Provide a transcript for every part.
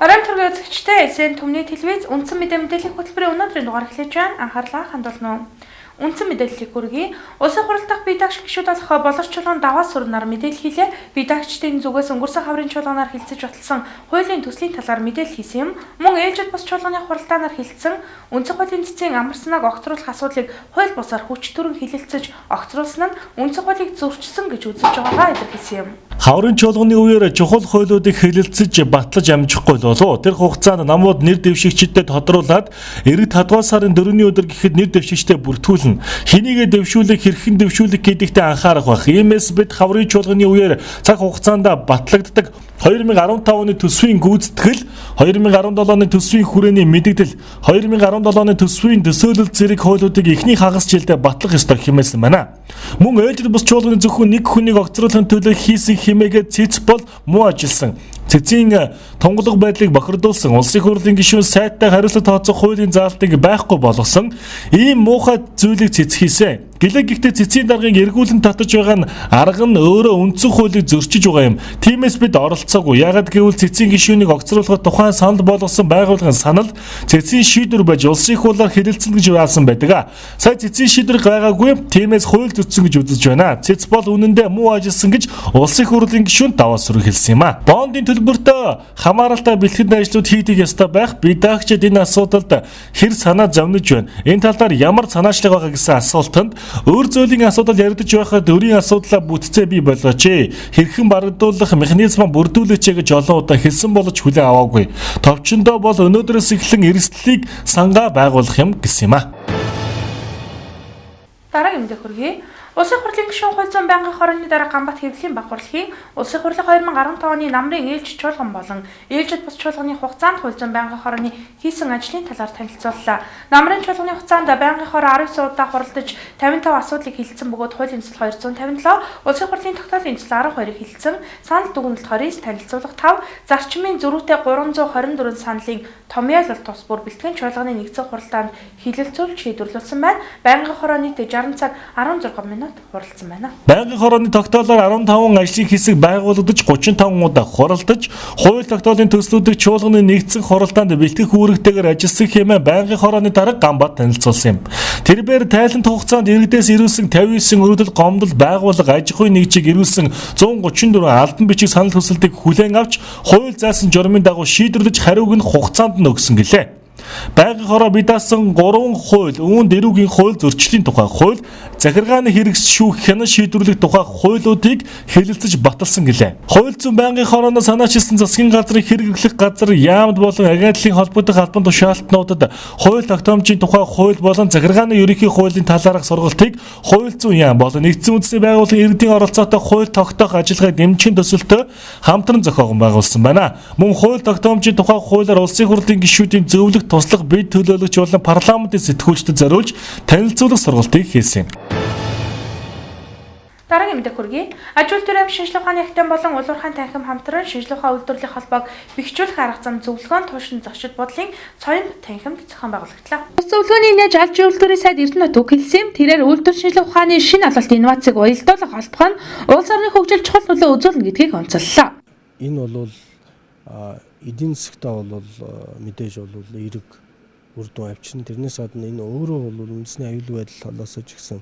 Орон төргийн үзэгчтэй эсэн төмний телевиз үндсэн мэдээллийн хөтөлбөрийн өнөөдрийн дугаар эхлэж байна. Анхаарлаа хандуулна. Үндсэн мэдээллийг хүргэе. Улсын хурал дахь бие даагч гишүүд болох боловч чуулган даваа сурнаар мэдээлэл хийлээ. Бие даагчдын зүгээс өнгөрсөн хаврын чуулганаар хилцэж баталсан хуулийн төслийн талаар мэдээлэл хийсэн юм. Мөн ээлжид бас чуулганы хуралдаанаар хилцсэн үндсэн хуулийн цэцгийн амарснаг огцруулах асуудлыг хууль бусаар хүч төрөн хилэлцэж огцруулсан нь үндсэн хуулийг зөрчсөн гэж үзэж байгаагаа илэрхийлсэн юм. Хаврын чуулганы үеэр чухал хуулиудыг хэлэлцэж батлаж амжихгүй болов. Тэр хугацаанд намууд нэр дэвшигчдэд тодруулаад иргэд хадгаал сарын 4-ний өдөр гэхэд нэр дэвшигчдэд бүртгүүлнэ. Хинийгээ дэвшүүлэх, хэрхэн дэвшүүлэх гэдэгтээ анхаарах байх. Иймээс бид хаврын чуулганы үеэр цаг хугацаанд батлагддаг 2015 оны төсвийн гүйцэтгэл, 2017 оны төсвийн хүрээний мэдэгдэл, 2017 оны төсвийн төсөөлөл зэрэг хуулиудыг эхний хагас жилдээ батлах ёстой хэмээсэн байна. Мөн ээлжид бус чуулганы зөвхөн нэг хүнийг огцруулахын төлөө хийсэн хэмээгээ цэц бол муу ажилласан. Цэцгийн тунгалаг байдлыг бохирдуулсан, улсын хурлын гишүүн сайттай хариуцлага тооцох хуулийн заалтыг байхгүй болгосон ийм муухай зүйлийг цэц хийсэн. Гэхдээ цэцгийн даргыг эргүүлэн татаж байгаа нь арга нь өөрөө үндсэн хуулийг зөрчиж байгаа юм. Тиймээс бид оролцоогүй. Яагаад гэвэл цэцгийн гишүүнийг огцруулахад тухайн санал болгосон байгууллагын санал цэцгийн шийдвэр байж улсын хуулиар хэлэлцэн гэж байсан байдаг. Сая цэцгийн шийдвэр байгаагүй. Тиймээс хууль зөрчсөн гэж үзэж байна. Цэц бол үнэндээ муу ажилласан гэж улсын хурлын гишүүн даваа сүрэг хэлсэн юм а. Бондын төлбөртөө хамааралтай бэлтгэн ажлууд хийдэг ёстой байх. Бие даагчид энэ асуудалд хэр санаа зовниж байна. Энэ талаар ямар санаачлаг байгаа гэсэн асуултанд өөр зөлийн асуудал яригдж байхад өөрийн асуудлаа бүтцээ бий болгооч. Хэрхэн барагдуулах механизм бүрдүүлээч гэж олон удаа хэлсэн боловч хүлээн аваагүй. Товчондоо бол өнөөдрөөс эхлэн эрсдлийг сангаа байгуулах юм гэсэн юм а. Дараагийн мэдээ хүргэе. Улсын хурлын гишүүн хууль зүйн байнгын хорооны дараа Ганбат хэвлэлийн баг хурлын улсын хурлын 2015 оны намрын ээлж чуулган болон ээлжид бус чуулганы хугацаанд хууль зүйн байнгын хорооны хийсэн ажлын талаар танилцууллаа. Намрын чуулганы хугацаанд байнгын хороо 19 удаа хуралдаж 55 асуудлыг хэлэлцэн бөгөөд хуулийн төсөл 257, улсын хурлын тогтоолын төсөл 12-ыг хэлэлцэн, санал дүгнэлт 20-ийг танилцуулах 5, зарчмын зөрүүтэй 324 саналын томьёолол тус бүр бэлтгэн чуулганы нэгдсэн хуралдаанд хэлэлцүүлж шийдвэрлүүлсэн байна. Байнгын хороо нийтдээ 60 цаг 16 минут хуралдсан байна. Байнгын хорооны тогтоолоор 15 ажлын хэсэг байгуулагдаж 35 удаа хуралдаж, хууль тогтоолын төслүүдийг чуулганы нэгдсэн хуралдаанд бэлтгэх үүрэгтэйгээр ажилласан хэмээн байнгын хорооны дарга Ганбат танилцуулсан юм. Тэрбээр тайлант хугацаанд иргэдээс ирүүлсэн 59 өргөдөл гомдол байгууллага аж ахуйн нэгжийг ирүүлсэн 134 албан бичиг санал хүсэлтийг хүлээн авч, хууль заасан журмын дагуу шийдвэрлэж хариуг нь хугацаанд нь өгсөн гэлээ. Байнгын хороо бий даасан 3 хууль, үүнд эрүүгийн хууль зөрчлийн тухай хууль, захиргааны хэрэгсшүүх хянан шийдвэрлэх тухай хуулиудыг хэлэлцэж баталсан гэлээ. Хууль зүйн байнгын хорооноос санаачилсан засгийн газрыг хэрэглэх газар яамд болон агентлгийн холбоотой албан тушаалтнуудад хууль тогтоомжийн тухай хууль болон захиргааны ерөнхий хуулийн талаарх сургалтыг хууль зүйн яам болон нэгдсэн үндэсний байгууллагын иргэдийн оролцоотой хууль тогтоох ажиллагааг дэмжихийн төсөлтөд хамтран зохиогон байгуулсан байна. Мөн хууль тогтоомжийн тухай хуулиар улсын хурлын гишүүдийн зөвлөх туслах бие төлөөлөгч болон парламентын сэтгүүлчдэд зориулж танилцуулах сургалтыг хийсэн. Дараагийн мэдээ хүргэе. Аж үйлдвэрийн шинжилгээ ухааны ахтан болон улуурхайн танхим хамтран шинжилгээ ухааны үйлдвэрлэлийн холбоог бэхжүүлэх арга зам зөвлөгөөн туушин зочид бодлын цоён танхимд зохион байгуулагдлаа. Ус зөвлөгөөний нэж аж үйлдвэрийн сайд Эрдэнэт үг хэлсэн. Тэрээр үйлдвэр шинжилгээ ухааны шинэ алалт инновацийг уялдуулах холбоо нь улс орны хөгжилд чухал нөлөө үзүүлнэ гэдгийг онцоллоо. Энэ бол эдийн засгтаа бол мэдээж бол эрг үр дүн авчирна. Тэрнээс гадна энэ өөрөө бол үндэсний аюулгүй байдал талаас ч гэсэн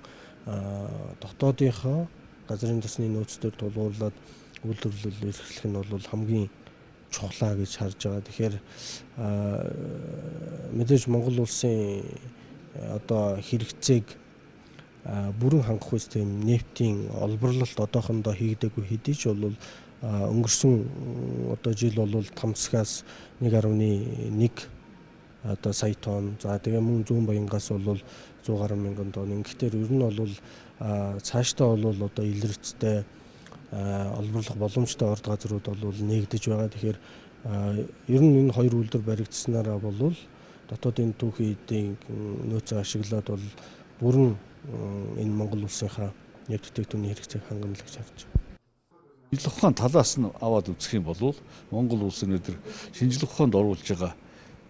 дотоодынхоо газрын тосны нөөцлөөр тулгуурлаад үйлдвэрлэл эрхлэх нь бол хамгийн чухлаа гэж харж байгаа. Тэгэхээр мэдээж Монгол улсын одоо хэрэгцээг бүрэн хангах үс тийм нефтийн олборлолт одоохондоо хийгдээгүй хэдий ч бол өнгөрсөн одоо жил бол тамсгаас 1.1 одоо сая тонн. За тэгээ мөн зүүн баянгаас бол 100 гаруй мянган тонн. Ингэхдээ ер нь бол цаашдаа бол одоо илэрцтэй олборлох боломжтой орд газрууд бол нээгдэж байгаа. Тэгэхээр ер нь энэ хоёр үйлдвэр баригдсанараа бол дотоодын түүхий эдийн нөөцөө ашиглаад бол бүрэн энэ Монгол улсынхаа нефт бүтээгдэхүүний хэрэгцээг хангана л гэж харж байна. Шинжилгээ ухааны талаас нь аваад үзэх юм бол Монгол улс өнөөдөр шинжилгээ ухаанд оруулж байгаа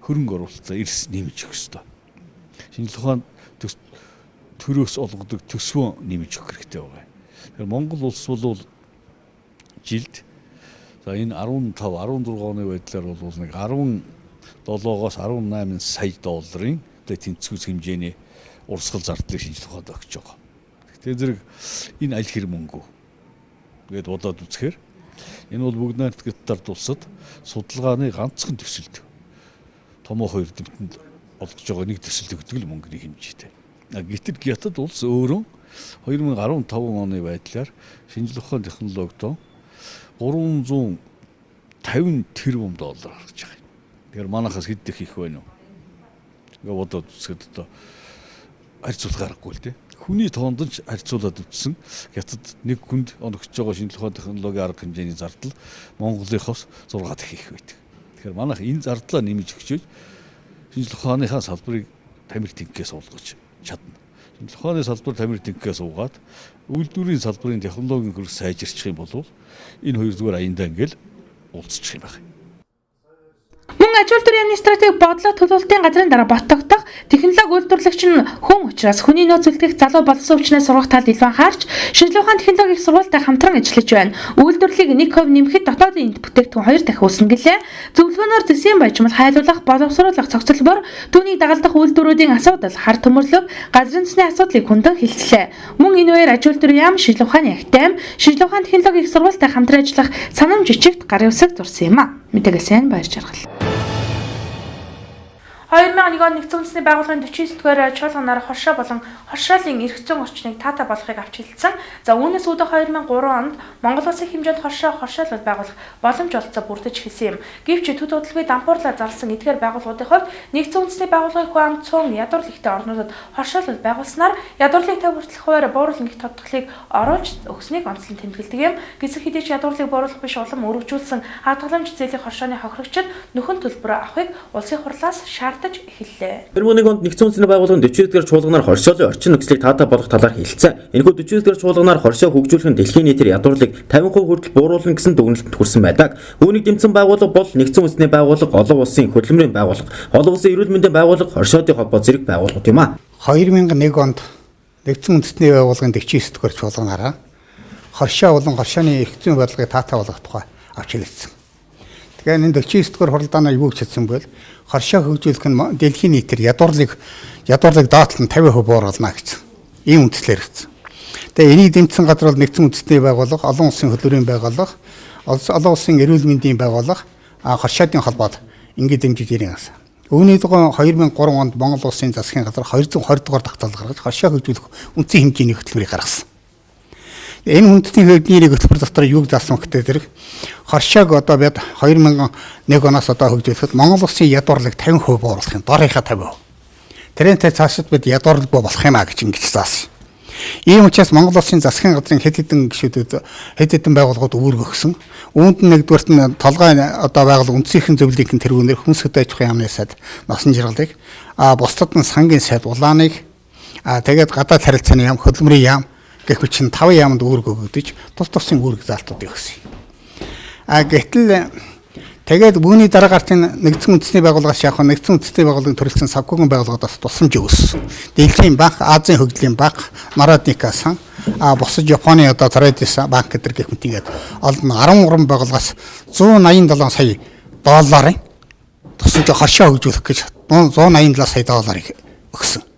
хөрөнгө оруулалтаа эрс нэмж өгөх ёстой. Шинжилгээ ухаанд төрөөс олгодог төсвөө нэмж өгөх хэрэгтэй байна. Тэгэхээр Монгол улс бол жилд За энэ 15 16 оны байдлаар бол нэг 17-оос 18 сая долларын тэнцвэс хэмжээний урсгал зардлыг шинжлэх ухаанд өгч байгаа. Тэгэхээр зэрэг энэ аль хэр мөнгө гээд бодоод үзэхээр энэ бол бүгд найрамдагчдаар тулсад судалгааны ганцхан төсөлд томоо хоёр дэмтэнд олгож байгаа нэг төсөлд өгдөг л мөнгөний хэмжээтэй. Гэтэл Гятад улс өөрөө 2015 оны байдлаар шинжлэх ухааны технологид 350 тэрбум доллар гаргаж байгаа. Тэгэхээр манайхаас хэд их их байна уу? Ингээ бодоод үзэхэд одоо харьцуулах аргагүй л дээ. Хүний тоонд ч харьцуулаад үзсэн Гятад нэг хүнд оногч байгаа шинжлэх ухааны технологийн арга хэмжээний зардал Монголынхоос 6 дахин их байдаг. Тэгэхээр манайх энэ зардлаа нэмж өгчөөж шинжлэх ухааныхаа салбарыг тамир тэнхээс уулгаж чадна. Шинжлэх ухааны салбар тамир тэнхээс уугаад үйлдвэрийн салбарын технологийн хөрс сайжирчих юм бол энэ хоёр зүгээр аяндаа ингээл уулзчих юм байна. Мөн аж үйлдвэрийн яамны стратеги бодлого төлөвлөлтийн газрын дараа ботогдох технологи үйлдвэрлэгч нь хүн учраас хүний нөөц үлдэх залуу боловсон өвчнөөс сургах талд илүү анхаарч шинжлэх ухааны технологийн их сургуультай хамтран ажиллаж байна. Үйлдвэрлэлийг 1% нэмэхэд дотоодын энд бүтээгдэхүүн 2 дахин өснө гэлээ. Зөвлөгөөнөөр зэсийн баяжмал хайлуулах, боловсруулах цогцлбор түүнийг дагалдах үйлдвэрүүдийн асуудал, хар төмөрлөг, газрын засны асуудлыг хүндэн хэлцлээ. Мөн энэ үеэр аж үйлдвэрийн яам, шинжлэх ухааны ахтайм, шинжлэх ухааны технологийн их сургуультай хамтран ажиллах санам жижигт гарын үсэг зурсан юм а. Мэдээсээ баяр жаргал. 2001 он нэгдсэн үндэсний байгууллагын 49-р чуулганаар хоршоо болон хоршоолын эрх зүйн орчныг таатаа болгохыг авч хэлсэн. За үүнээс үүдэх 2003 онд Монгол улсын хэмжээнд хоршоолол байгуулах боломж олцоо бүрдэж эхэлсэн юм. Гэвч төд удалгүй дампуурлаа зарласан эдгээр байгууллагуудын хувьд нэгдсэн үндэсний байгууллагын хүн ам цөөн ядуурлалтай орнуудад хоршоолол байгуулснаар ядуурлалыг тав хүртэлх хуваар бууруулах гэх тодтолыг оруулж өгснийг онцлон тэмдэглэдэг юм. Гэвч хэдий ч ядуурлалыг бууруулах биш улам өргөжүүлсэн хадгаламж зээлийн хоршооны хохирогчид нөхөн төлбөрөө авахыг улсын хурлаас эхэллээ. 2001 онд нэгдсэн үндэсний байгууллагын 40-р чуулганаар хоршоолын орчин нөхцөлийг таатаа болгох талаар хэлсэн. Энэхүү 40-р чуулганаар хоршоо хөгжүүлэх нь дэлхийн нийтээр ядуурлыг 50% хүртэл бууруулна гэсэн дүгнэлтэнд хүрсэн байдаг. Үүнийг дэмжсэн байгууллага бол нэгдсэн үндэсний байгууллага, олон улсын хөдөлмөрийн байгууллага, олон улсын эрүүл мэндийн байгууллага, хоршоодын холбоо зэрэг байгууллагууд юм а. 2001 онд нэгдсэн үндэсний байгууллагын 49-р чуулганаараа хоршоо болон хоршооны эрх зүйн бодлогыг таатаа болгох тухай авч хэлсэн. Тэгэхээр энэ 49-р хуралдаанаа юу гэж хэлсэн бэ? Хоршоо хөгжүүлэх нь дэлхийн нийтээр ядуурлыг доотлон 50% бууруулна гэсэн. Ийм үндслээр хэлсэн. Тэгээ энийг дэмжсэн газар бол нэгдсэн үндэсний байгууллага, олон улсын хөдөлмөрийн байгууллага, олон улсын эрүүл мэндийн байгууллага, хоршоодын холбоод ингэж дэмжиж ирэн гэсэн. Үүний дугаар 2003 онд Монгол улсын засгийн газар 220 дугаар тогтоол гаргаж хоршоо хөгжүүлэх үндсэн хэмжээний хөтөлбөрийг гаргасан. Энэ хүндэтгэлийн хөдөлмөрийн хөтөлбөр дотор юу заасан гэхтэй зэрэг хоршоог одоо бид 2001 оноос одоо хөгжүүлэхэд Монгол улсын ядуурлыг 50% бууруулах юм. Доорынхаа 50%. Тэрнтэй цаашид бид ядуурлаг болох юм а гэж ингэж заасан. Ийм учраас Монгол улсын засгийн газрын хэд хэдэн байгууллагууд үүрэг өгсөн. Үүнд нэгдүгээрт нь толгой одоо байгууллага үндсийнхэн зөвлөлийн тэргүүнээр хүнс хөдөө аж ахуйн яамны сайд носон жиргалыг бусдад нь сангийн сайд улааныг тэгээд гадаад харилцааны яам, хөдөлмөрийн яам гэх мэт 5 яамд үүрэг өгөгдөж тус тусын үүрэг заалтууд өгсөн. Гэтэл тэгээд үүний дараа гартын нэгдсэн үндэсний байгууллагаас явах нэгдсэн үндэсний байгууллагын төрөлцсөн санхүүгийн байгууллагуудаас тусламж өгсөн. Дэлхийн банк, Азийн хөгжлийн банк, Народника сан, бусад Японы одоо Tradis банк гэдэг гэх мэт ингээд олон 13 байгууллагаас 187 сая долларын тусламж хоршоо хөгжүүлэх гэж 187 сая долларыг өгсөн.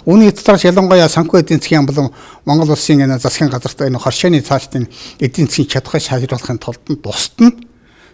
Үүний дотроос ялангуяа санхүү эдийн засгийн болон Монгол улсын засгийн газарт энэ хоршооны цаашдын эдийн засгийн чадхыг сайжруулахын тулд бусд нь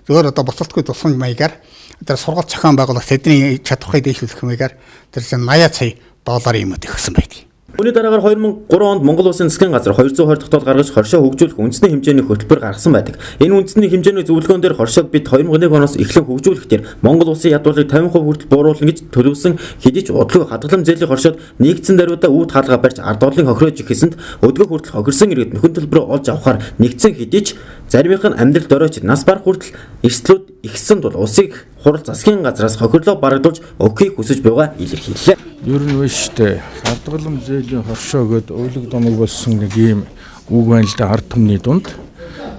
зөвөр одоо буцалтгүй тусламж маягаар тэр сургалт зохион байгуулах тэдний чадхыг дэвшүүлэх маягаар тэр 80 сая долларын юмуд өгсөн байдаг. Үүний дараагаар 2003 онд Монгол улсын засгийн газар 220 тогтоол гаргаж хоршоо хөгжүүлэх үндэсний хэмжээний хөтөлбөр гаргасан байдаг. Энэ үндэсний хэмжээний зөвлөгөөн дээр хоршоог бид 2001 оноос эхлэн хөгжүүлэх дээр Монгол улсын ядуурлыг 50% хүртэл бууруулна гэж төлөвлөсөн хэдий ч удалгүй хадгалам зээлийн хоршоод нэгдсэн даруйдаа үүд хаалга барьж ард орлын хохирож ихэсэнд өдгөө хүртэл хохирсон иргэд нөхөн төлбөрөө олж авахаар нэгдсэн хэдий ч заримийнх нь амьдрал дөрөөч нас барах хүртэл эрсдлүүд ихсэн тул улсыг хурал засгийн газраас хохирлоо барагдуулж өгөхийг хүсэж байгаа илэрхийллээ. Ер нь биш үү? Хадгалам зээлийн хоршоо гээд өөлөг доног болсон нэг ийм үг байна л да ард түмний дунд.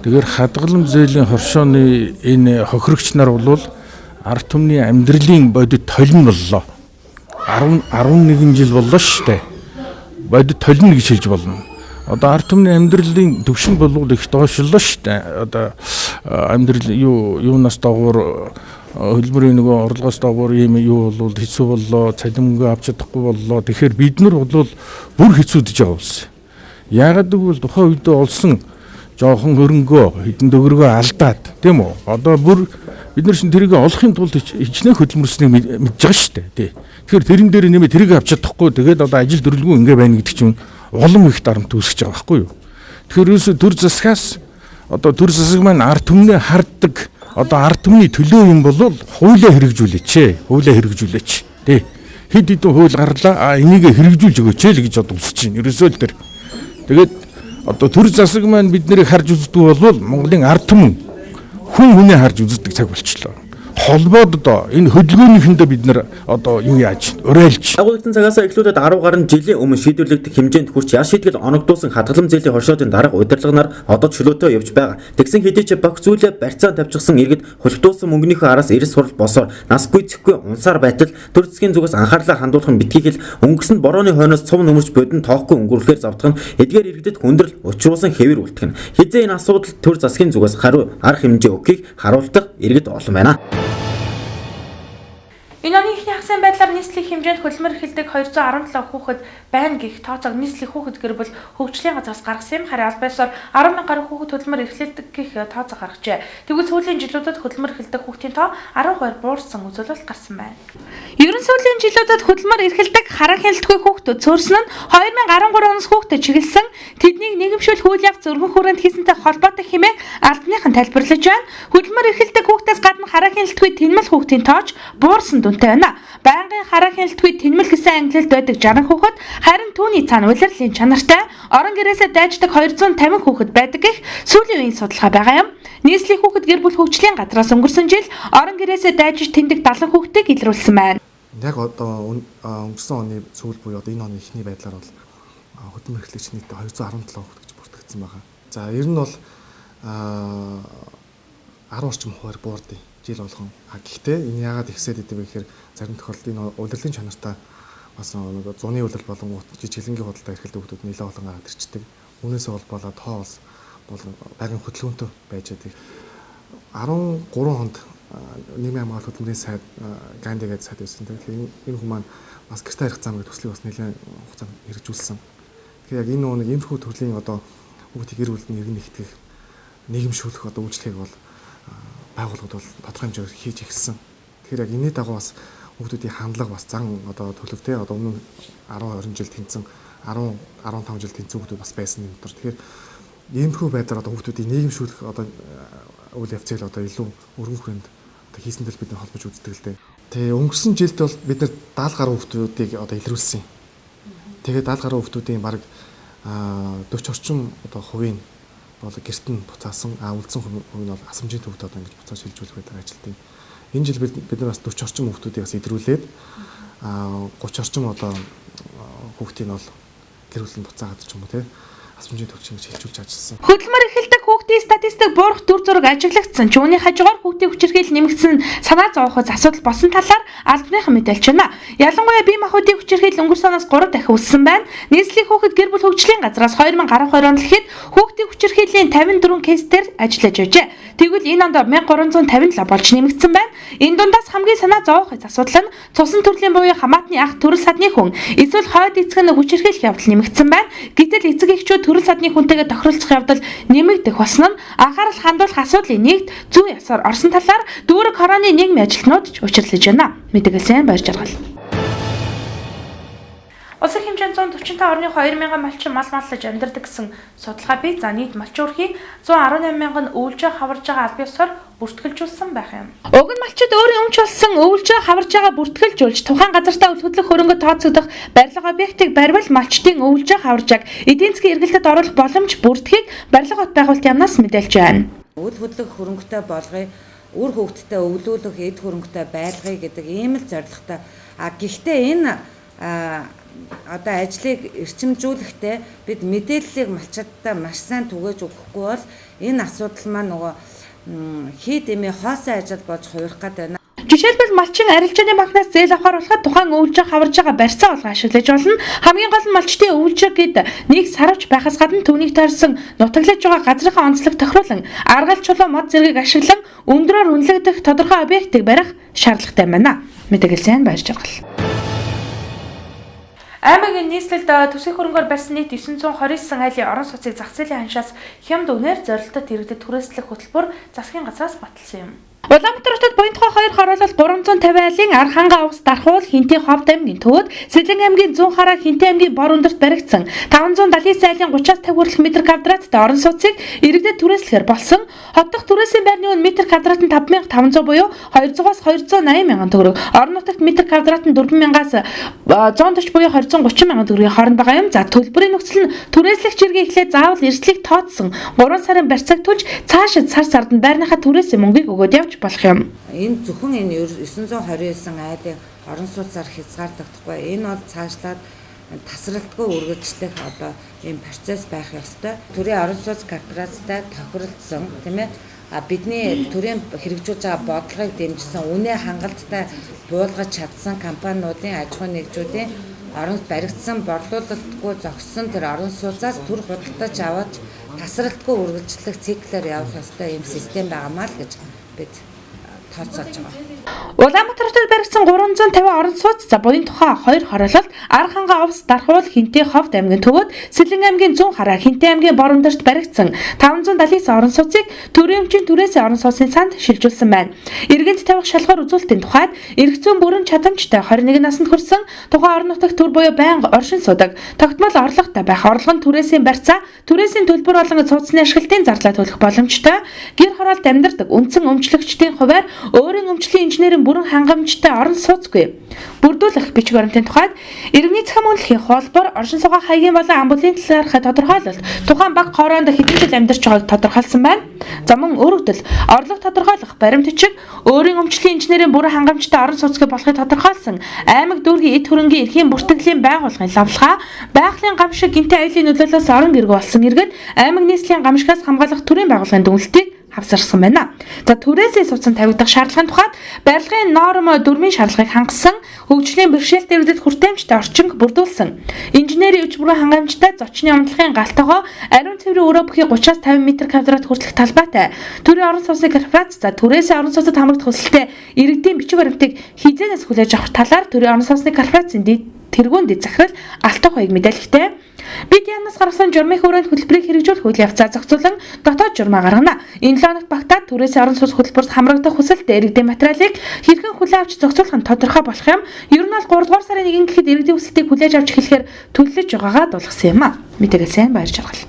Тэгэхээр хадгалам зээлийн хоршооны энэ хохирогч нар бол ард түмний амьдралын бодит толин боллоо. 11 жил боллоо шүү дээ. Бодит толин гэж хэлж болно. Одоо ард түмний амьдралын төвшин болвол их доошлоо шүү дээ. Одоо амьдрал юунаас доогуур хөлбөрийн нөгөө орлогоос доогуур ийм юу болвол хэцүү боллоо, цалингаа авч чадахгүй боллоо. Тэгэхээр бид нар бол бүр хэцүүдж байгаа болсон. Яагаад гэвэл тухайн үед олсон жоохон хөрөнгөө хэдэн төгрөгөө алдаад тийм үү? Одоо бүр бид нар шин тэрийг олохын тулд хичнээн хөдөлмөрснийг мэдж байгаа шүү дээ. Тий. Тэгэхээр тэрэн дээр нэмээ тэрийг авч чадахгүй тэгээд одоо ажил төрөлгүй ингэ байна гэдэг чинь улам их дарамт үүсгэж байгаа байхгүй юу? Тэгэхээр ерөөсө төр засгаас одоо төр засаг маань ард түмнээ харддаг одоо ард түмний төлөө юм бол хуулиа хэрэгжүүлээч. Хуулиа хэрэгжүүлээч. Тий. Хэд хэдэн хууль гарлаа энийг хэрэгжүүлж өгөөч л гэж одоо үсэж байна. Ерөөсөө л тэр. Тэгээд одоо төр засаг маань бид нарыг харж үздэг бол Монголын ард түмэн хүн хүнээ харж үздэг цаг болчихлоо. Холбоод одоо энэ хөдөлгөөнийхэндээ бид нар одоо юу яаж уриалж агуулгын цагаас эхлүүлээд 10 гаруй жилийн өмнө шийдвэрлэгдэх хэмжээнд хүрч яс шийтгэл оногдуулсан хадгалам зээлийн хоршоодын дарга удирдлагынаар одоо чөлөөтэй явж байгаа. Тэгсэн хэдий ч бүх зүйлээ барьцаан тавьчихсан иргэд хөлбтүүлсэн мөнгөнийхөө араас эрс сурал босоор нас гүйцэхгүй унсаар байтал төр засгийн зүгээс анхаарлаа хандуулах нь битгий хэл өнгөрсөн борооны хойноос цов нөмөрч бодон тоохгүй өнгөрүүлэхээр завдах нь эдгээр иргэдэд хүндрэл учруулсан хэвээр үлдэх нь. Хизээ энэ асуудал төр засгийн зүгээс хариу арга хэмжээ өгөхийг харуулдаг иргэд олон байна. Энэ оны ихний хагасны байдлаар нийслэлийн хэмжээнд хөлмөр эхэлдэг 217 хүүхэд байна гэх тооцоог нийслэлийн хүүхэд гэр бүл хөгжлийн газраас гаргасан юм. Харин аль байсаар 10,000 гаруй хүүхэд хөлмөр эхлэдэг гэх тооцоо гаргажээ. Тэгвэл сүүлийн жилүүдэд хөлмөр эхэлдэг хүүхдийн тоо 12 буурсан үзүүлэлт гарсан байна. Ерөн сүүлийн жилүүдэд хөлмөр эхэлдэг хараа хяналтгүй хүүхдүүд цөөрсөн нь 2013 оноос хүүхдэд чиглэсэн тэднийг нийгэмшүүлэх үйл явц өргөн хүрээнд хийсэнтэй холбоотой хэмээн албаныхан тайлбарлаж байна. Хөлмөр эхэлдэг хүүхдээс гадна хараа хяналтгүй тэнмэл хүүхдийн тооч буурсан байна. Байнгын хараа хяналтгүй тэнмэл гэсэн ангилалд байдаг 60 хүүхэд харин түүний цаана улирлын чанартай орон гэрээсээ дайждаг 250 хүүхэд байдаг гэх сүүлийн үеийн судалгаа байгаа юм. Нийслэлийн хүүхэд гэр бүл хөгжлийн газраас өнгөрсөн жил орон гэрээсээ дайжиж тэндэг 70 хүүхэдийг илрүүлсэн байна. Яг одоо өнгөрсөн оны сүүл буюу одоо энэ оны эхний байдлаар бол хөдөлмөр эхлэгч нийт 217 хүүхэд гэж бүртгэгдсэн байгаа. За ер нь бол 10 орчим хувиар буурдیں۔ Жил болгон. Гэхдээ энэ яагаад ихсээд идэв гэхээр зарим тохиолдолд энэ улирлын чанартай бас нэг зуны улирал болон жижиглэнгийн худалдаа эрхэлдэг хүмүүс нэлээд олон гараад ирчдэг. Үүнээсээ болоод тоо бол байнгын хөдөлгөөнтэй байж байдаг. 13 хонд нийгмийн хамгаалалт хөдөлмөрийн сайд Ганди гэдэг сайд байсан. Тэгэхээр энэ хүмүүс маань бас гэрте харих зам гэдэг төслийг бас нэлээд хугацаанд хэрэгжүүлсэн. Тэгэхээр яг энэ нэг иймэрхүү төрлийн одоо хүүхдийн гэр бүлийн иргэн нэгтгэх нийгэмшүүлэх одоо үйлчлэгийг бол байгууллагууд бол тодорхой хэмжээгээр хийж эхэлсэн. Тэгэхээр яг энэний дагуу бас хүүхдүүдийн хандлага бас зан одоо төлөвтэй одоо өмнө 10-20 жил тэнцэн 10-15 жил тэнцэн хүүхдүүд бас байсан юм дотор. Тэгэхээр иймэрхүү байдлаар одоо хүүхдүүдийн нийгэмшүүлэх одоо үйл явцыг одоо илүү өргөн хүрээнд одоо хийсэнтэл бид холбож үздэг л дээ. Тэгээ өнгөрсөн жилд бол бид нар 70 гаруй хүүхдүүдийг одоо илрүүлсэн. Тэгээд 70 гаруй хүүхдүүдийн бараг 40 орчим одоо хувийн бол гэрт нь буцаасан үлдсэн хувь нь бол асамжийн төвд одоо ингэж буцааж шилжүүлэх байдаг ажилтдаг. Энэ жил бид нар бас 40 орчим хүүхдүүдийг бас идрүүлээд 30 орчим одоо хүүхдийг бол гэр бүлийн буцаагаад ч юм уу те асамжийн төвд шинж шилжүүлж ажилласан. Хөдөлмөр эхэлдэг хүүхдийн статистик буурах дүр зураг ажиглагдсан. Үүний хажуугаар хүүхдийн хүчирхийлэл нэмэгдсэн санаа зовоохоос асуудал болсон талаар албаныхан мэдээлж байна. Ялангуяа бие махбодын хүчирхийлэл өнгөрсөн оноос 3 дахин өссөн байна. Нийслэлийн хүүхэд гэр бүл хөгжлийн газраас 2012 онд л хэд хүүхдийн хүчирхийллийн 54 кейсээр ажиллаж байжээ. Тэгвэл энэ онд 1357 болж нэмэгдсэн байна. Энэ дундаас хамгийн санаа зовоохоос асуудал нь цусан төрлийн буюу хамаатны ах төрөл садны хүн эсвэл хойд эцэг нь хүчирхийлэх явдал нэмэгдсэн байна. Гэтэл эцэг эхчүүд төрөл садны хүнтэйгээ тохиролцох явдал нэмэгдэх болсон нь анхаарал хандуулах асуудлын нэгд зүй ясаар орсон талаар дүүрэг хорооны нийгмийн ажилтнууд учирлаж байна. Мэдээлэл баяр жаргал. Улсын хэмжээнд 145.2 малчин мал маллаж амьдардаг гэсэн судалгаа бий. За нийт малчин өрхийн 118,000 өвлжөө хаварж байгаа аль ёсоор бүртгэлжүүлсэн байх юм. Уг нь малчид өөрийн өмч болсон өвлжөө хаварж байгаа бүртгэлжүүлж тухайн газартаа үл хөдлөх хөрөнгө тооцогдох барилга объектыг барьвал малчдын өвлжөө хаваржааг эдийн засгийн эргэлтэд оруулах боломж бүртгэхийг барилга хот байгуулалт яамнаас мэдээлж байна. Үл хөдлөх хөрөнгөтэй болгоё, үр хөвгттэй өвлүүлэх эд хөрөнгөтэй байлгая гэдэг ийм л зорилготой. Гэхдээ энэ одоо ажлыг эрчимжүүлэхдээ бид мэдээллийг малчдаа маш сайн түгээж өгөхгүй бол энэ асуудал маань нөгөө хий дэмий хоосон ажил болж хувирах гээд байна. Жишээлбэл малчин арилжааны банкнаас зээл авахар болоход тухайн өвлжийг хаварж байгаа барьцаа олгон ашиглаж болно. Хамгийн гол нь малчтын өвлжийг гээд нэг сарвч байхаас гадна түүнийг таарсан нутаглаж байгаа газрынхаа онцлог тохируулан аргал чулуу мод зэргийг ашиглан өндрөөр үнэлэгдэх тодорхой объектыг барих шаардлагатай байна. Мэдээлэл сайн баяр жаргал. Аймгийн нийслэлд төсвийн хөрөнгөөр барьсан нийт 929 айлын орон сууцыг зах зээлийн ханшаас хямд үнээр зорилтод иргэдэд түрээслэх хөтөлбөр засгийн газраас баталсан юм. Улаанбаатар хотод буянтгой 2 хороолол 350 айлын Арханга авс Дархуул Хинтээ Ховд аймгийн төвөд Сэлэн аймгийн 100 хараа Хинтээ аймгийн бор өндөрт баригдсан 579 айлын 30-аас 50 хүртэлх метр квадраттай орон сууцыг иргэдэд түрээслэхээр болсон. Хот дахь түрээсийн байрны үн метр квадрат нь 5500 буюу 200-аас 280 мянган төгрөг. Орон нутагт метр квадрат нь 4000-аас 140 буюу 230 мянган төгрөгийн хооронд байгаа юм. За төлбөрийн нөхцөл нь түрээслэх жиргээ эхлээд заавал эрсдлийг тооцсон 3 сарын барьцааг төлж цаашид сар сард нь байрныхаа түрээсийн мөнгийг өгөөд явж болох юм. Энэ зөвхөн энэ 929 айлын орон сууцаар хязгаардагдахгүй. Энэ бол цаашлаад тасралтгүй үргэлжлэх одоо ийм процесс байх ёстой. Төрийн орон сууц корпорацтай тохиролцсон тийм ээ. Бидний төрийн хэрэгжүүлж байгаа бодлогыг дэмжсэн үнэ хангалттай буулгаж чадсан компаниудын аж ахуйн нэгжүүдийн орон баригдсан борлуулалтгүй зогссон тэр орон сууцаас төр худалдаж аваад тасралтгүй үргэлжлэх циклээр явах ёстой ийм систем байгаамаа л гэж бид тооцоолж байгаа. Улаанбаатар хотод баригдсан 350 орон сууц за буян тухай 2 хороололт Арханга авс Дархуул Хинтээ Ховд аймгийн төвөд Сэлэн аймгийн 100 хараа Хинтээ аймгийн бор өндөрт баригдсан 579 орон сууцыг төрийн өмчийн түрээсийн орон сууцын санд шилжүүлсэн байна. Иргэнд тавих шалгуур үзүүлэлтийн тухайд эрх зүйн бүрэн чадамжтай 21 наснд хүрсэн тухайн орон нутагт төр буюу байнга оршин суудаг тогтмол орлоготой байх орлогын түрээсийн барьцаа түрээсийн төлбөр болон цууцны ашиглалтын зарлаа төлөх боломжтой гэр хороолт амьдардаг үндсэн өмчлөгчдийн хувьар өөрийн өмчлийн инженерийн бүрэн хангамжтай орон сууцгүй бүрдүүлэх бичиг баримтын тухайд иргэний захим үнэлэхийн холбоор оршин суугаа хаягийн болон амбулын талаарх тодорхойлолт тухайн баг хороонд хэдэн жил амьдарч байгааг тодорхойлсон байна. За мөн өргөдөл орлого тодорхойлох баримт бичиг өөрийн өмчлийн инженерийн бүрэн хангамжтай орон сууцгүй болохыг тодорхойлсон аймаг дүүргийн эд хөрөнгийн эрхийн бүртгэглийн байгууллагын лавлгаа байгалийн гамшиг гинтээ аюулын нөлөөллөөс орон гэргүй болсон иргэд аймаг нийслэлийн гамшигаас хамгаалах төрийн байгууллагын дүгнэлтийг авсарсан байна. За түрээсээ суудсан тавигдах шаардлагын тухайд барилгын норм дөрмийн шаардлагыг хангасан хөгжлийн бэрхшээлтэй иргэдэд хүртээмжтэй орчинг бүрдүүлсэн. Инженерийн өч бүрэн хангамжтай зочны онцлогын галтойгоо ариун цэврийн өрөө бүхий 30-аас 50 м2 хүртэлх талбайтай төрийн орон сууцны корпорац за түрээсээ орон сууцад хамрагдах хүсэлтэд иргэдийн бичиг баримтыг хизээнээс хүлээж авах талаар төрийн орон сууцны корпорацийн тэргүүн дэд захирал Алтан хоёг мэдээлэхдээ бид янаас гаргасан журмын хүрээнд хөтөлбөрийг хэрэгжүүлэх үйл явцаа зохицуулан дотоод журмаа гаргана. Энэ 7 хоногт багтаад түрээсээ орон сууц хөтөлбөрт хамрагдах хүсэлтэй иргэдийн материалыг хэрхэн хүлээн авч зохицуулах нь тодорхой болох юм. Ер нь бол 3 дугаар сарын 1 гэхэд иргэдийн хүсэлтийг хүлээж авч эхлэхээр төлөвлөж байгаагаа дуулгасан юм а. Мэдээлэл сайн баяр жаргал.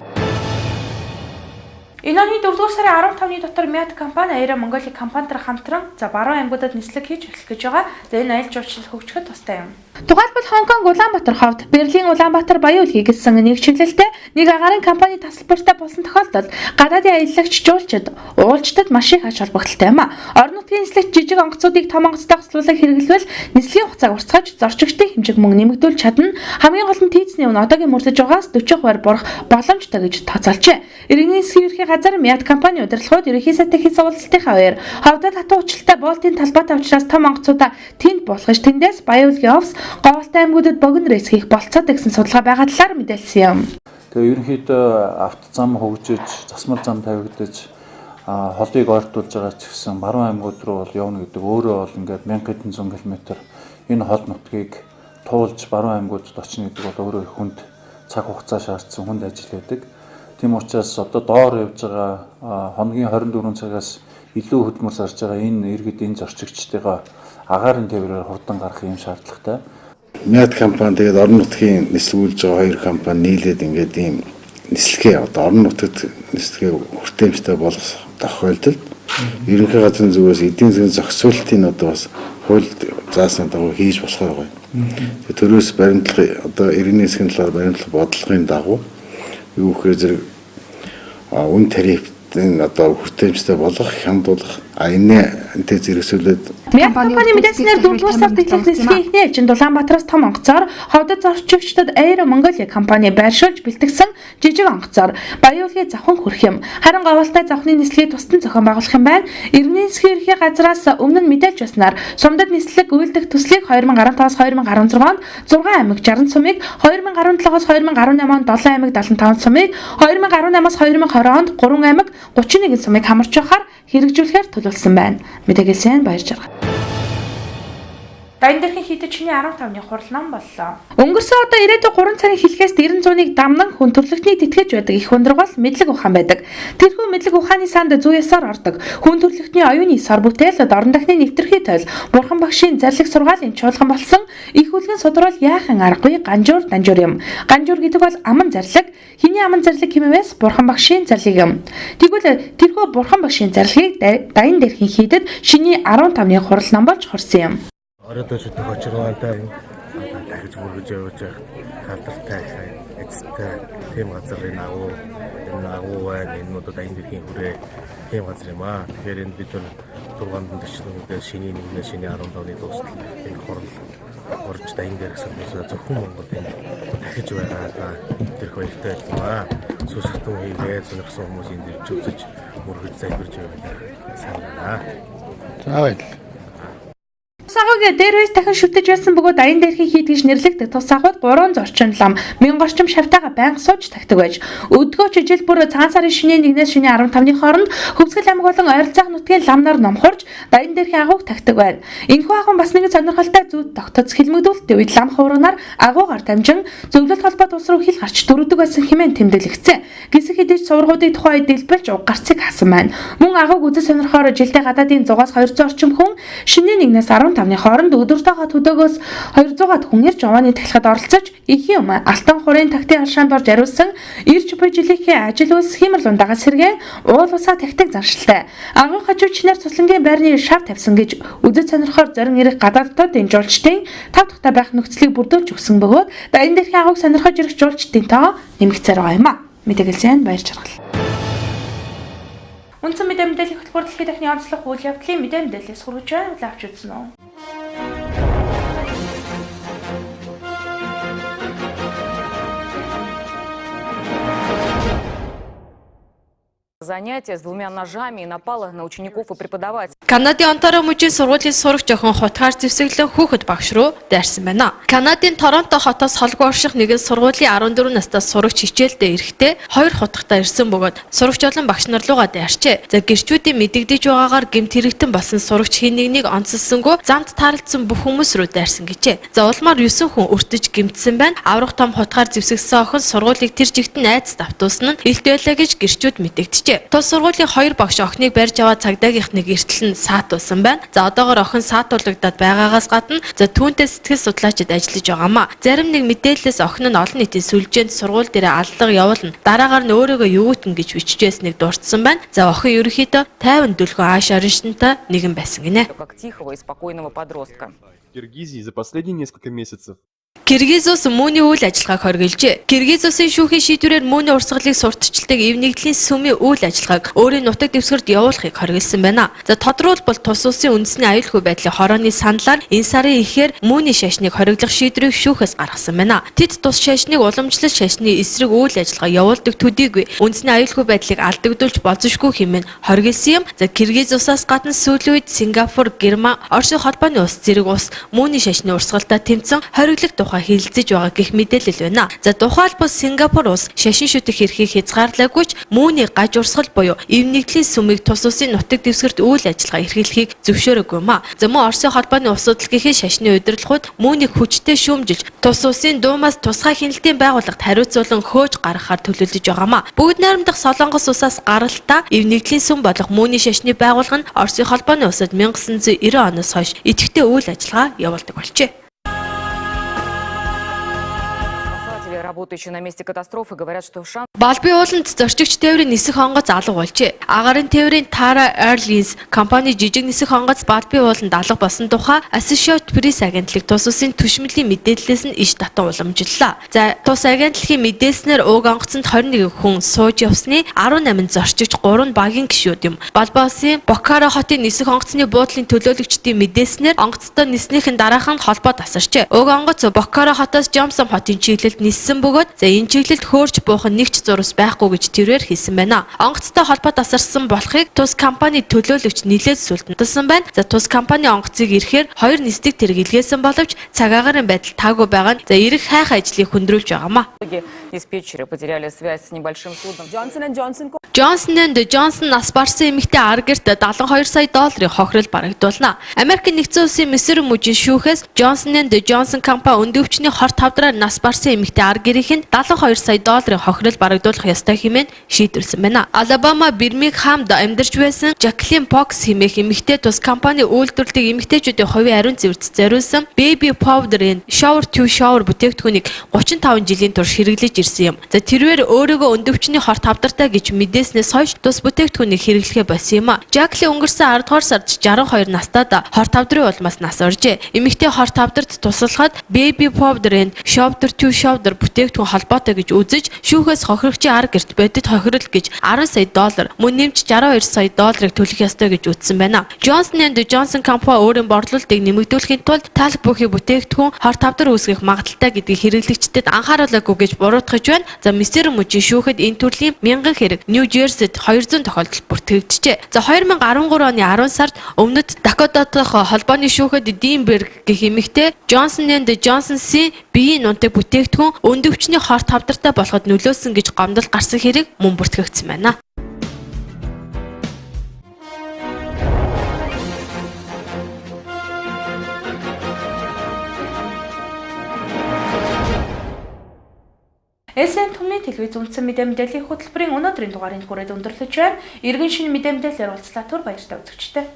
Энэ оны 4-р сарын 15-ны дотор Мят компани Air Mongolia компанитай хамтран за баруун аймагуудад нислэг хийж эхлэх гэж байгаа. За энэ аялал жуулчлал хөгжөхөд тустай юм. Тухайлбал Хонконг, Улаанбаатар ховд, Берлин, Улаанбаатар, Баян-Улгийн гэсэн нэг чиглэлтэй нэг агаарын компани тасалбартай болсон тохиолдолд гадаадын аялагч жуулчид уулзтад маш их ач холбогдолтой юм а. Орон нутгийн нислэгч жижиг онгоцуудыг том онгоцтой хослуулах хэрэглэвэл нислэгийн хугацааг уртасгаж зорчигчдын хэмжээг мөн нэмэгдүүлж чадна. Хамгийн гол нь тийцний үн одоогийн мөрдөж байгаас 40% бурах боломжтой гэж тооцоолжээ. Иргэний засгийн ерхий газар Мят компани удирдлагууд ерөнхий сайтай хийсэн уулзалтынхаа үеэр ховдод хатуу уучлалтай болтын талбайтай учраас том онгоцуудаа тэнд буулгаж тэндээс Баян-Улгийн овс Говьалтай аймагуудад богино рейс хийх болцоод гэсэн судалгаа байгаа талаар мэдээлсэн юм. Тэгээ ерөнхийдөө автозам хөгжиж, засмал зам тавигдаж, холыг ойртуулж байгаа ч гэсэн баруун аймагуд руу бол явна гэдэг өөрөө бол ингээд 1100 км энэ хол нутгийг туулж баруун аймагуудад очно гэдэг бол өөрөө их хүнд цаг хугацаа шаардсан хүнд ажил байдаг. Тийм учраас одоо доор явж байгаа хоногийн 24 цагаас илүү хөдөлмөр сарж байгаа энэ иргэд энэ зорчигчдыгаа агаарын тээврээр хурдан гарах юм шаардлагатай. Мят компани тэгээд орон нутгийн нислэгүүлж байгаа хоёр компани нийлээд ингээд ийм нислэгээ одоо орон нутгад нислэгээ хүртээмжтэй болох тохиолдолд ерөнхий газрын зүгээс эдийн засгийн зохицуулалтын одоо бас хуульд заасан дагуу хийж болохоор байгаа. Тэгээд төрөөс баримтлах одоо иргэний засгийн талаар баримтлах бодлогын дагуу юу гэхээр зэрэг үн тарифын одоо хүртээмжтэй болгох, хямдуулах энэтэй зэрэгсүүлээд Мяг компани мэдээлснээр 4-р сард эхлэх нислэгийн эхний ээлжинд Улаанбаатараас том онгоцоор, Ховдод зорчигчдод Air Mongolia компани байршуулж бэлтгэсэн жижиг онгоцоор Баяуулгын завхан хүрэх юм. Харин говьалтай завхны нислэгийг тусдан зохион байгуулах юм байна. Иргэний засгийн ерхий газраас өмнө нь мэдээлж байснаар Сумдад нислэг үйлдэх төслийг 2015-аас 2016 онд 6 аймаг 60 сумыг, 2017-оос 2018 онд 7 аймаг 75 сумыг, 2018-аас 2020 онд 3 аймаг 31 сумыг хамарч байхаар хэрэгжүүлэхээр төлөвлөсөн байна. Мэдээгээсээ баяржалгаа. Дайн дэрхийн хийдэг чиний 15-ны хурал нам боллоо. Өнгөрсөн одоо ирээдүйн 3 цагийн хэлхээс 90-100-ыг дамнан хүн төрлөختнийг тэтгэж байдаг их хүндрэг бол мэдлэг ухаан байдаг. Тэрхүү мэдлэг ухааны санд зүй ёсоор ордог. Хүн төрлөختний оюуны сар бүтээлд орон дахны нэвтрхий тойл, бурхан багшийн зарлиг сургаалын чуулган болсон их үлгэн судрал яахан аргагүй ганжуур данжуур юм. Ганжуур гэдэг бол аман зарлиг. Хиний аман зарлиг хэмэвээс бурхан багшийн зарлиг юм. Тэгвэл тэрхүү бурхан багшийн зарлигийг дайн дэрхийн хийдэд шиний 15-ны хурал нам болж хорсон юм. Оройдоо ч их очиргаантай одоо дахиж бүргэж явж байх халдвартай эцтэй тийм газрын агуу байна. Энэ одоо дайн дэрхийн хүрээ тийм газар юм аа. Тэгэхээр энд бид нар 6 дэшнүүдээ шиний 1-ээс шиний 15-ны дуустал энэ хурал орж дайн дээрээс зөвхөн Монголд энэ дахиж байгаа тэрх баяртай юм аа. Сүсгтэн хийгээд сонирхсон хүмүүс энд ирж үзэж мөргөж залбирж байгаа сайн байна. За баярлалаа. Сагыг дээр үеэс дахин шүтэж байсан бөгөөд аян дээрхийг хийдгэж нэрлэгдэх тус агууд 3 зорчин лам 1000 орчим шавтайгаа байнга сууж тагдаг байж өдгөөч ижил бүр цагаан сарын шинийн 1-ээс шинийн 15-ны хооронд Хөвсгөл аймаг болон ойролцоох нутгийн ламнаар номхорж аян дээрхийн агууг тагдаг байна. Энэхүү агуун бас нэгэн сонирхолтой зүйд тогтоц хэлмэгдүүлэлттэй үед лам хуврагнаар агуугаар дамжин зөвлөлт холбоо тус руу хил гарч дөрөдөг байсан хэмээн тэмдэглэгцээ. Гисэг хэдэж сургуудыг тухайн үед дэлбэлж угарцыг хасан байна. Мөн агууг үзэж сонирхоор жилдээ гадаадын 100-аас 200 орчим хүн шинийн 1-ээс 15-ны хооронд өдөртөөгөө төдөөгөөс 200-аад хүн ирж овооны тахилгад оролцож их юм алтан хурын тагтын харшаанд орж ариулсан ирж буй жилийнхээ ажил үйлс хэмэрл ундагаас сэргээ уул усаа тагтаг заршилтай. Агуун хажуучнаар цуслангийн байрны шав тавьсан гэж үзэж сонирхоор зорин ирэх гадаадтуудын жуулчдын 5 дахьтай байх нөхцөлийг бүрдүүлж өгсөн бөгөөд дайн дэрхийн агууг сонирхож ирэх жуулчдын тоо нэмэгцээр байгаа юм а. Мэдээлэлд баяржалгал. Үнсэн мэдээллийн хөтөлбөр дэлхийн дахны онцлог үйл явдлын мэдээлэлээс хүргэж байна. Авч үзсэн үү? Занятия с 2 ножами и напала на учеников и преподавателей. Канадын Онтарио мужийн сургуулийн сурагч охин хутгаар зэвсэглэн хүүхэд багш руу дайрсан байна. Канадын Торонто хотоос холбоо орших нэгэн сургуулийн 14 настай сурагч хичээлдээ ирэхдээ 2 хутагтаа ирсэн бөгөөд сурагч болон багш нар руугаа дайрчээ. За гэрчүүдийн мэдэгдэж байгаагаар гэмт хэрэгтэн болсон сурагч хин нэгнийг онцлсонгүй замд тааралдсан бүх хүмүүс рүү дайрсан гэжээ. За улмаар 9 хүн өртөж гэмтсэн байна. Аврах том хутгаар зэвсэгсэн охин сургуулийг тэр жигтэн айдас давтуулсан нь илт байлаа гэж гэрчүүд мэдэгджээ. Тус сургуулийн 2 багш охиныг барьж аваад цагдаагийнхныг эртлэн саатуулсан байна. За одоогоор охин саатуулагдаад байгаагаас гадна за түүнтэй сэтгэл судлаачид ажиллаж байгаамаа. Зарим нэг мэдээлэлээс охин нь олон нийтийн сүлжээнд сургууль дээр алдлага явуулна. Дараагаар нь өөрийгөө юутэн гэж бичжээснийг дурдсан байна. За охин ерөнхийдөө тайван дүлгөө ааш оршинтай нэгэн байсан гинэ. Как тихого и спокойного подростка. В Киргизии за последние несколько месяцев Киргиз улс мууны үйл ажиллагааг хоригдолжээ. Киргиз улсын шүүхийн шийдвэрээр мууны урсгалыг сурталчилдаг эв нэгдлийн сүмийн үйл ажиллагааг өөрийн нутаг дэвсгэрт явуулахыг хориглосон байна. За тодруулбал тус улсын үндэсний аюулгүй байдлын хорооны саналаар энэ сарын эхээр мууны шашныг хориглох шийдвэрийг шүүхээс гаргасан байна. Тэд тус шашныг уламжлалт шашны эсрэг үйл ажиллагаа явуулдаг төдийгүй үндэсний аюулгүй байдлыг алдагдуулж болзошгүй хэмээн хориглосон юм. За Киргиз улсаас гадна сүүлийн үед Сингапур, Герман, Орсын холбооны улс зэрэг улс мууны шашны урсгалтай тэмцэн хориглох тухай хилцэж байгаа гэх мэдээлэл байна. За тухайлбал Сингапур улс шашин шүтэх эрхийг хязгаарлаагүйч мууны гаж урсгал буюу эв нэгдлийн сүмийг тус улсын нутаг дэвсгэрт үйл ажиллагаа эрхлэхийг зөвшөөрөөгүй юм а. За мөн Оросын холбооны улс судалгаахийн шашны удирдлагууд муунийг хүчтэй шүүмжилж тус улсын дуумаас тусгай хяналтын байгууллагт хариуцуулан хөөж гаргахаар төлөвлөж байгаа юм а. Бүгд найрамдах Солонгос улсаас гаралтаа эв нэгдлийн сүм болох мууны шашны байгууллага нь Оросын холбооны улсад 1990 оноос хойш идэвхтэй үйл ажиллагаа явуулдаг болжээ. работающие на месте катастрофы говорят, что шанс... Балбын ууланд зорчигч тээврийн нисэх хонгоц алга болжээ. Агарын тээврийн Tara Airlines компани жижиг нисэх хонгоц Балбын ууланд алга болсон тухай Associated Press агентлаг тус улсын түшмэлийн мэдээллээс нь иш татан уламжллаа. За тус агентлагийн мэдээснээр ууг онгоцонд 21 хүн сууж явсны 18 зорчигч 3 багийн гишүүд юм. Балбын улсын Бокаро хотын нисэх онгоцны буудлын төлөөлөгчдийн мэдээснээр онгоцтой ниснийхэн дараахан холбоо тасарчээ. Ууг онгоц Бокаро хотоос Жомсон хотын чиглэлд ниссэн бөгөөд за энэ чиглэлд хөөрч буухан нэгч зурвас байхгүй гэж тэрээр хэлсэн байна. Онгоцтой холбоо тасарсан болохыг тус компани төлөөлөгч нэлээд сүлдэнтсэн байна. За тус компани онгоцыг ирэхээр 2 нисдэг тэрэг илгээсэн боловч цаг агарын байдал таагүй байгаа нь за ирэх хайх ажлыг хөндрүүлж байгаамаа. Диспетчеры потеряли связь с небольшим судном. Johnson & Johnson нас барсан эмэгтэй аргэрт $72 сая хохирол барагдуулна. Америк нэгдсэн улсын Missouri мужийн шүүхээс Johnson & Johnson компани өндөвчний хорт тавдраар нас барсан эмэгтэй аргэрийнхэнд $72 сая хохирол барагдуулах ёстой хэмээн шийдвэрлсэн байна. Алабама Бирмингхамд амьдарч байсан Jacqueline Fox хэмээх эмэгтэй тус компани үйлдвэрлэдэг эмэгтэйчүүдийн хувийн ариун цэвэрт зориулсан Baby Powder-ын Shower to Shower бүтээгдэхүүнийг 35 жилийн турш хэрэглэж ирсэн юм. За тэрвэр өөрийгөө өндөвчний хорт тавдартай гэж мэдээснээс хойш тус бүтээгдэхүүнийг хэрэглэхээ болсон юм а. Jacqueline өнгөрсөн 10 дугаар сард 62 настайд хорт тавдрын улмаас нас оржээ. Эмэгтэй хорт тавдарт туслахад Baby Powder-ын Shower to Shower бүтээгдэхүүн холбоотой гэж үзэж шүүхээс хохирогчийн арга гэрт бодит хохирол гэж $10 сая мөн нэмж $62 сая төлөх ёстой гэж үзсэн байна. Johnson & Johnson компани өөрийн борлуулалтыг нэмэгдүүлэхийн тулд таалаг бүхий бүтээгдэхүүн хорт тавдар үүсгэх магадaltaй гэдгийг хэрэглэгчдэд анхааруулаагүй гэж буруутгаж байна. За Missouri мужийн шүүхэд энэ төрлийн 1000 хэрэг New Jersey-д 200 тохиолдолд бүртгэгджээ. За 2013 оны 10 сард Өмнөд Дакотатах холбооны шүүхэд Deanberg гэх эмэгтэй Johnson & Johnson-ийн биеийн нунтаг бүтээгдэхүүн өндөвчний хорт тавдартай болоход нөлөөсөн гэж гомдол гарсан хэрэг мөн бүртгэгдсэн байна. СН төмний телевиз үндсэн мэдээллийн хөтөлбөрийн өнөөдрийн дугаарыг хүрээд өндөрлөж байна. Иргэн шинэ мэдээлэлээр уулзлаа. Түр баяртай үзэгчтэй.